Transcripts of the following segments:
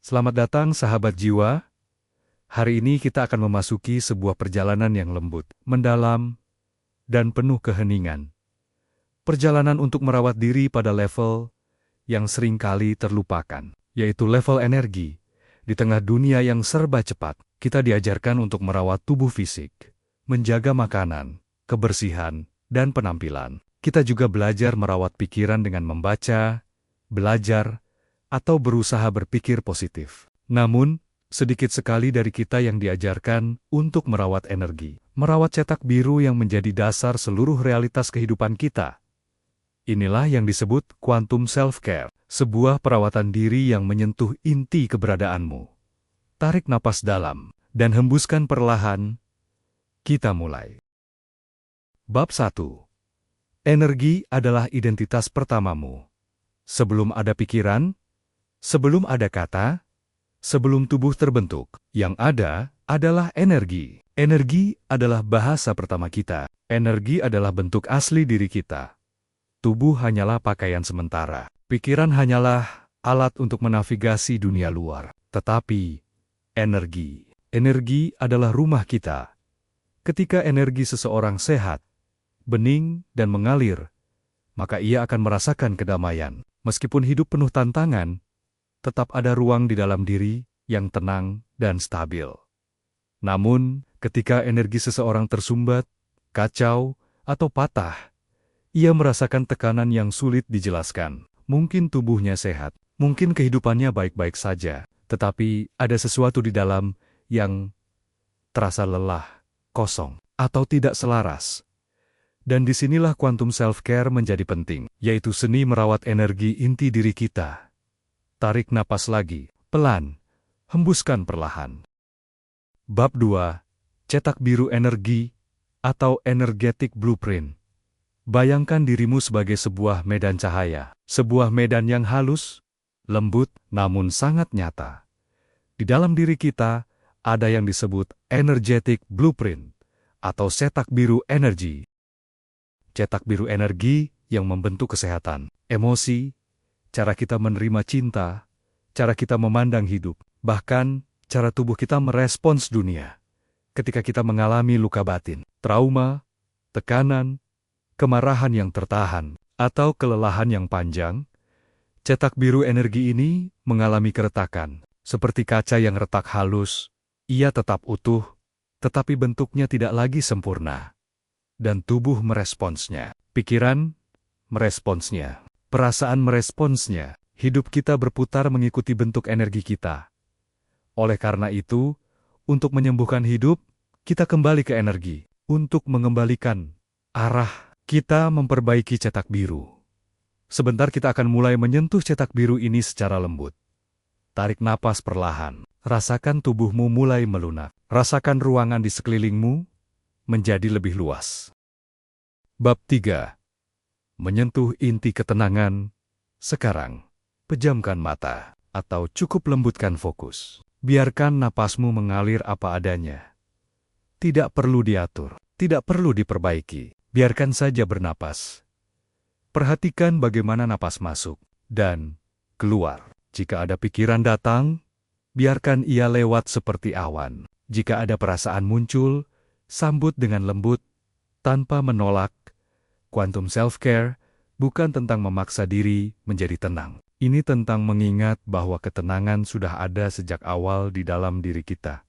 Selamat datang sahabat jiwa. Hari ini kita akan memasuki sebuah perjalanan yang lembut, mendalam, dan penuh keheningan. Perjalanan untuk merawat diri pada level yang seringkali terlupakan, yaitu level energi. Di tengah dunia yang serba cepat, kita diajarkan untuk merawat tubuh fisik, menjaga makanan, kebersihan, dan penampilan. Kita juga belajar merawat pikiran dengan membaca, belajar, atau berusaha berpikir positif. Namun, sedikit sekali dari kita yang diajarkan untuk merawat energi. Merawat cetak biru yang menjadi dasar seluruh realitas kehidupan kita. Inilah yang disebut quantum self-care, sebuah perawatan diri yang menyentuh inti keberadaanmu. Tarik napas dalam, dan hembuskan perlahan. Kita mulai. Bab 1. Energi adalah identitas pertamamu. Sebelum ada pikiran, sebelum ada kata, sebelum tubuh terbentuk, yang ada adalah energi. Energi adalah bahasa pertama kita. Energi adalah bentuk asli diri kita. Tubuh hanyalah pakaian sementara. Pikiran hanyalah alat untuk menavigasi dunia luar. Tetapi, energi adalah rumah kita. Ketika energi seseorang sehat, bening, dan mengalir, maka ia akan merasakan kedamaian. Meskipun hidup penuh tantangan, tetap ada ruang di dalam diri yang tenang dan stabil. Namun, ketika energi seseorang tersumbat, kacau, atau patah, ia merasakan tekanan yang sulit dijelaskan. Mungkin tubuhnya sehat, mungkin kehidupannya baik-baik saja, tetapi ada sesuatu di dalam yang terasa lelah, kosong, atau tidak selaras. Dan disinilah quantum self-care menjadi penting, yaitu seni merawat energi inti diri kita. Tarik napas lagi, pelan, hembuskan perlahan. Bab 2. Cetak biru energi, atau energetic blueprint. Bayangkan dirimu sebagai sebuah medan cahaya, sebuah medan yang halus, lembut, namun sangat nyata. Di dalam diri kita, ada yang disebut energetic blueprint, atau cetak biru energi. Cetak biru energi yang membentuk kesehatan, emosi, cara kita menerima cinta, cara kita memandang hidup, bahkan cara tubuh kita merespons dunia. Ketika kita mengalami luka batin, trauma, tekanan, kemarahan yang tertahan, atau kelelahan yang panjang, cetak biru energi ini mengalami keretakan. Seperti kaca yang retak halus, ia tetap utuh, tetapi bentuknya tidak lagi sempurna. Dan tubuh meresponsnya, pikiran meresponsnya, perasaan meresponsnya, hidup kita berputar mengikuti bentuk energi kita. Oleh karena itu, untuk menyembuhkan hidup, kita kembali ke energi. Untuk mengembalikan arah, kita memperbaiki cetak biru. Sebentar kita akan mulai menyentuh cetak biru ini secara lembut. Tarik napas perlahan, rasakan tubuhmu mulai melunak. Rasakan ruangan di sekelilingmu menjadi lebih luas. Bab 3. Menyentuh inti ketenangan. Sekarang, pejamkan mata, atau cukup lembutkan fokus. Biarkan napasmu mengalir apa adanya. Tidak perlu diatur, tidak perlu diperbaiki. Biarkan saja bernapas. Perhatikan bagaimana napas masuk dan keluar. Jika ada pikiran datang, biarkan ia lewat seperti awan. Jika ada perasaan muncul, sambut dengan lembut, tanpa menolak. Quantum self-care bukan tentang memaksa diri menjadi tenang. Ini tentang mengingat bahwa ketenangan sudah ada sejak awal di dalam diri kita.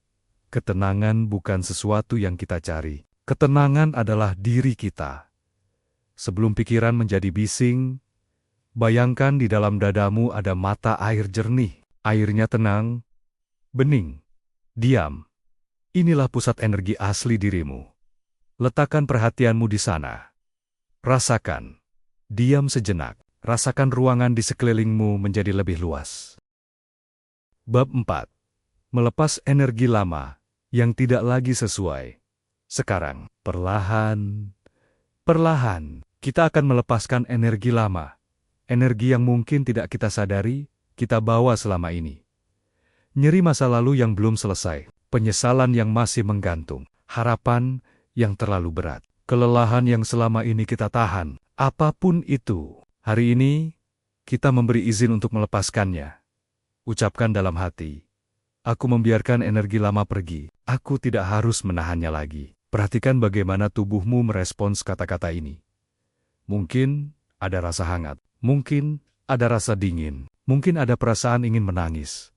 Ketenangan bukan sesuatu yang kita cari. Ketenangan adalah diri kita. Sebelum pikiran menjadi bising, bayangkan di dalam dadamu ada mata air jernih. Airnya tenang, bening, diam. Inilah pusat energi asli dirimu. Letakkan perhatianmu di sana. Rasakan. Diam sejenak. Rasakan ruangan di sekelilingmu menjadi lebih luas. Bab 4. Melepas energi lama yang tidak lagi sesuai. Sekarang, perlahan, kita akan melepaskan energi lama. Energi yang mungkin tidak kita sadari, kita bawa selama ini. Nyeri masa lalu yang belum selesai. Penyesalan yang masih menggantung, harapan yang terlalu berat, kelelahan yang selama ini kita tahan, apapun itu, hari ini kita memberi izin untuk melepaskannya. Ucapkan dalam hati. Aku membiarkan energi lama pergi. Aku tidak harus menahannya lagi. Perhatikan bagaimana tubuhmu merespons kata-kata ini. Mungkin ada rasa hangat. Mungkin ada rasa dingin. Mungkin ada perasaan ingin menangis.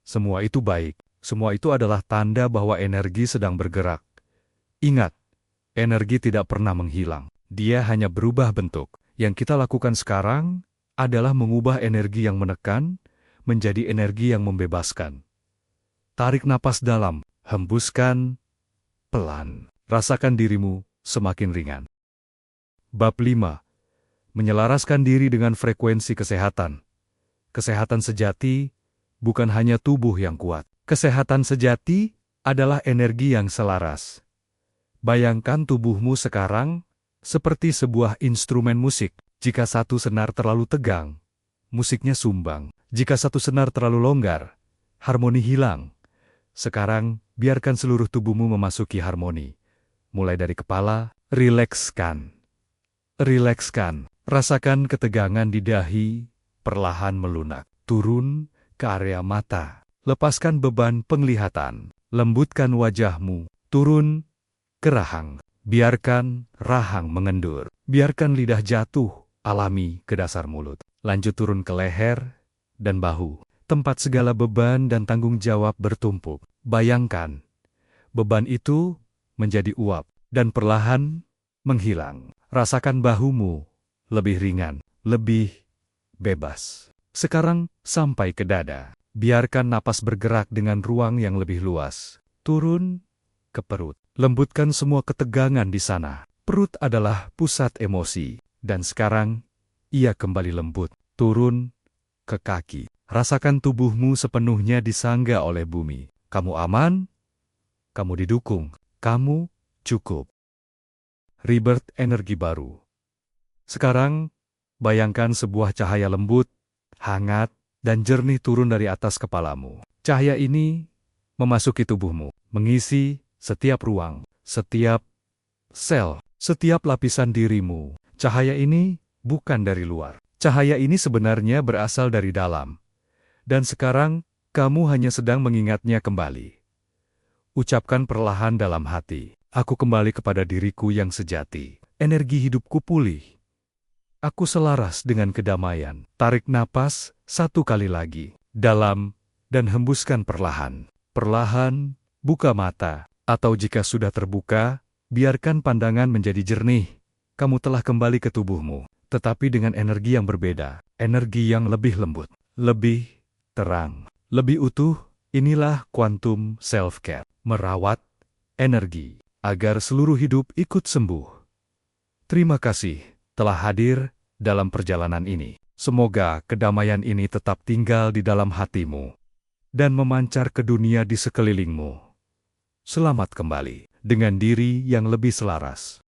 Semua itu baik. Semua itu adalah tanda bahwa energi sedang bergerak. Ingat, energi tidak pernah menghilang. Dia hanya berubah bentuk. Yang kita lakukan sekarang adalah mengubah energi yang menekan menjadi energi yang membebaskan. Tarik napas dalam, hembuskan pelan. Rasakan dirimu semakin ringan. Bab 5. Menyelaraskan diri dengan frekuensi kesehatan. Kesehatan sejati bukan hanya tubuh yang kuat. Kesehatan sejati adalah energi yang selaras. Bayangkan tubuhmu sekarang seperti sebuah instrumen musik. Jika satu senar terlalu tegang, musiknya sumbang. Jika satu senar terlalu longgar, harmoni hilang. Sekarang, biarkan seluruh tubuhmu memasuki harmoni. Mulai dari kepala, rilekskan. Rilekskan. Rasakan ketegangan di dahi, perlahan melunak. Turun ke area mata. Lepaskan beban penglihatan. Lembutkan wajahmu. Turun ke rahang. Biarkan rahang mengendur. Biarkan lidah jatuh alami ke dasar mulut. Lanjut turun ke leher dan bahu. Tempat segala beban dan tanggung jawab bertumpuk. Bayangkan, beban itu menjadi uap dan perlahan menghilang. Rasakan bahumu lebih ringan, lebih bebas. Sekarang sampai ke dada. Biarkan napas bergerak dengan ruang yang lebih luas. Turun ke perut. Lembutkan semua ketegangan di sana. Perut adalah pusat emosi. Dan sekarang, ia kembali lembut. Turun ke kaki. Rasakan tubuhmu sepenuhnya disangga oleh bumi. Kamu aman, kamu didukung, kamu cukup. Rebirth energi baru. Sekarang, bayangkan sebuah cahaya lembut, hangat, dan jernih turun dari atas kepalamu. Cahaya ini memasuki tubuhmu, mengisi setiap ruang, setiap sel, setiap lapisan dirimu. Cahaya ini bukan dari luar. Cahaya ini sebenarnya berasal dari dalam. Dan sekarang, kamu hanya sedang mengingatnya kembali. Ucapkan perlahan dalam hati. Aku kembali kepada diriku yang sejati. Energi hidupku pulih. Aku selaras dengan kedamaian. Tarik napas 1 kali lagi. Dalam dan hembuskan perlahan. Perlahan, buka mata. Atau jika sudah terbuka, biarkan pandangan menjadi jernih. Kamu telah kembali ke tubuhmu. Tetapi dengan energi yang berbeda. Energi yang lebih lembut. Lebih terang, lebih utuh. Inilah quantum self-care. Merawat energi agar seluruh hidup ikut sembuh. Terima kasih telah hadir dalam perjalanan ini. Semoga kedamaian ini tetap tinggal di dalam hatimu dan memancar ke dunia di sekelilingmu. Selamat kembali dengan diri yang lebih selaras.